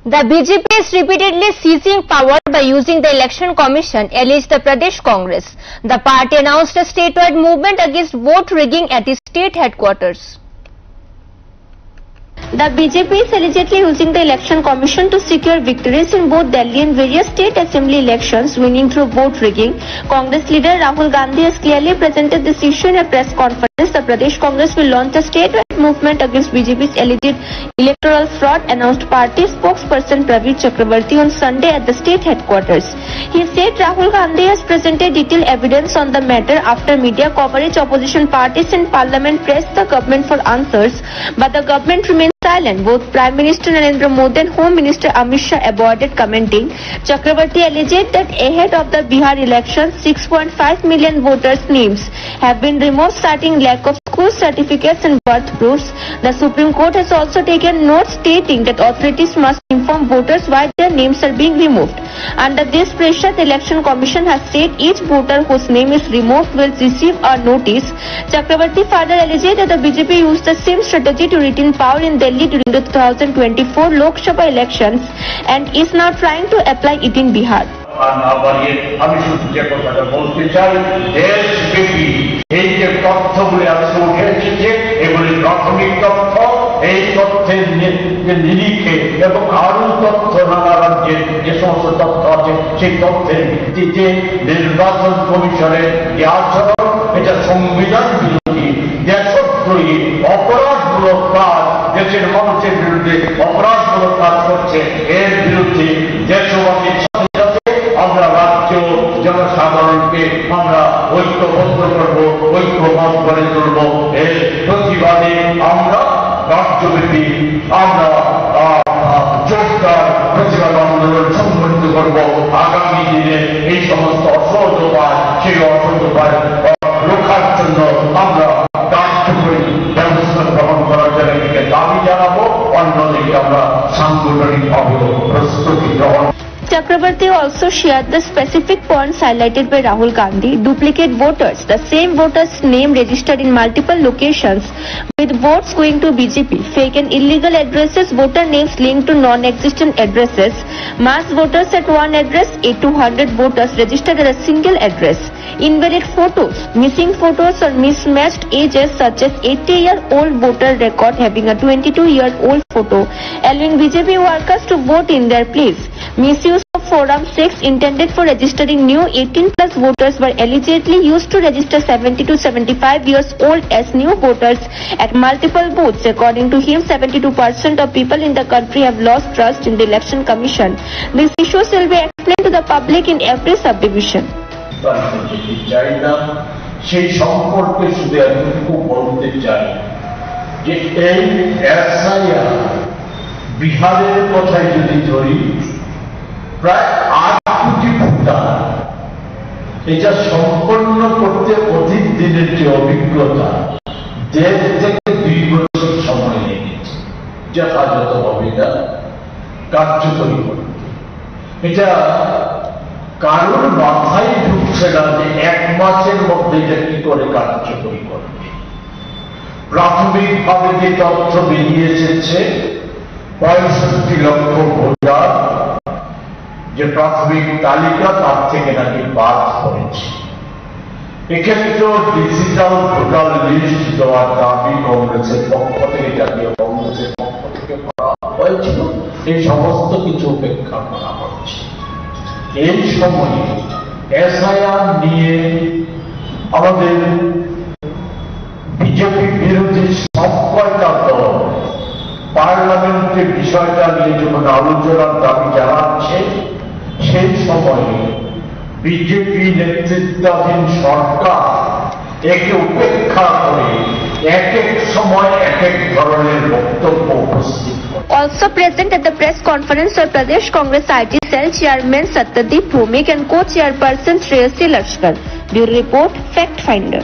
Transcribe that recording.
The BJP is repeatedly seizing power by using the Election Commission, alleged the Pradesh Congress. The party announced a statewide movement against vote rigging at its state headquarters. The BJP is allegedly using the Election Commission to secure victories in both Delhi and various state assembly elections, winning through vote rigging. Congress leader Rahul Gandhi has clearly presented this issue in a press conference. The Pradesh Congress will launch a statewide movement against BJP's alleged electoral fraud, announced party spokesperson Praveen Chakrabarti on Sunday at the state headquarters. He said Rahul Gandhi has presented detailed evidence on the matter after media coverage. Opposition parties in parliament pressed the government for answers, but the government remained silent. Both Prime Minister Narendra Modi and Home Minister Amit Shah avoided commenting. Chakrabarti alleged that ahead of the Bihar elections, 6.5 million voters' names have been removed, citing lack of school certificates and birth proofs. The Supreme Court has also taken note, stating that authorities must inform voters why their names are being removed. Under this pressure, the Election Commission has said each voter whose name is removed will receive a notice. Chakrabarti further alleged that the BJP used the same strategy to retain power in Delhi during the 2024 Lok Sabha elections and is now trying to apply it in Bihar. আমি শুধু যে কথাটা বলতে চাই, দেশব্যাপী এই যে তথ্যগুলি আজকে উঠে এসেছে, এগুলি প্রাথমিক তথ্য। এই তথ্যের নিরিখে এবং আরো তথ্য নানা রাজ্যের যে সমস্ত তথ্য আছে, সেই তথ্যের ভিত্তিতে নির্বাচন কমিশনের যে আচরণ, এটা সংবিধান বিরোধী, দেশদ্রোহী, অপরাধমূলক কাজ, দেশের মানুষের বিরুদ্ধে অপরাধমূলক কাজ করছে। এর বিরুদ্ধে দেশবাসীর আমরা রাজ্য জনসাধারণকে আমরা ঐক্যবদ্ধ করবো, ঐক্যমত গড়ে তুলবো। এর প্রতিবাদে আমরা রাজ্যব্যাপী আমরা জোরদার প্রতিবাদ আন্দোলন সংগঠিত করবো। আগামী দিনে এই সমস্ত অসৎ উপায়, সেই অসৎ উপায় রক্ষার জন্য আমরা কার্যকরী ব্যবস্থা গ্রহণ করার জন্য এদিকে দাবি জানাবো, অন্যদিকে আমরা সাংগঠনিকভাবে প্রস্তুতি গ্রহণ। Chakrabarti also shared the specific points highlighted by Rahul Gandhi: duplicate voters, the same voters' name registered in multiple locations with votes going to BJP, fake and illegal addresses, voter names linked to non-existent addresses, mass voters at one address, 800 voters registered at a single address, invalid photos, missing photos or mismatched ages such as 80-year-old voter record having a 22-year-old photo, allowing BJP workers to vote in their place. Misuse of Forum 6 intended for registering new 18+ voters were allegedly used to register 70 to 75 years old as new voters at multiple booths. According to him, 72% of people in the country have lost trust in the Election Commission. These issues will be explained to the public in every subdivision. সেই সম্পর্কে শুধু এতটুকু বলতে চাই যে এই SIR বিহারের কথাই যদি ধরি, প্রায় 8 কোটি ভোটার, এটা সম্পন্ন করতে অধিক দিনের যে অভিজ্ঞতা, 1.5 থেকে 2 বছর সময় লেগেছে যথাযথভাবে এটা কার্যকরী করতে। এটা কারোর মাথায় ঢুকছে না যে 1 মাসের মধ্যে এটা কি করে কার্যকরী করবে। প্রাথমিকভাবে যে তথ্য বেরিয়ে এসেছে, 65 লক্ষ ভোটার যে প্রাথমিক তালিকা, তার থেকে নাকি বাদ পড়েছে। এক্ষেত্রেও ডিজিটাল ভোটার লিস্ট দেওয়ার দাবি কংগ্রেসের পক্ষ থেকে, জাতীয় কংগ্রেসের পক্ষ থেকে করা হয়েছিল। এই সমস্ত কিছু উপেক্ষা করা হচ্ছে। এই সময়ে এসআইআর নিয়ে আমাদের বিজেপি বিরোধী সব কয়টা দল পার্লামেন্টে বিষয়টা নিয়ে যখন আলোচনার দাবি জানাচ্ছে, সেই সময়ে বিজেপি নেতৃত্বাধীন সরকার একে উপেক্ষা করে এক এক সময় এক এক ধরনের বক্তব্য উপস্থিত করে। Also present at the press conference are Pradesh Congress IT Cell Chairman Satyadeep Bhumik and Co-Chairperson Shreyasi Lashkar. Bureau Report, Fact Finder.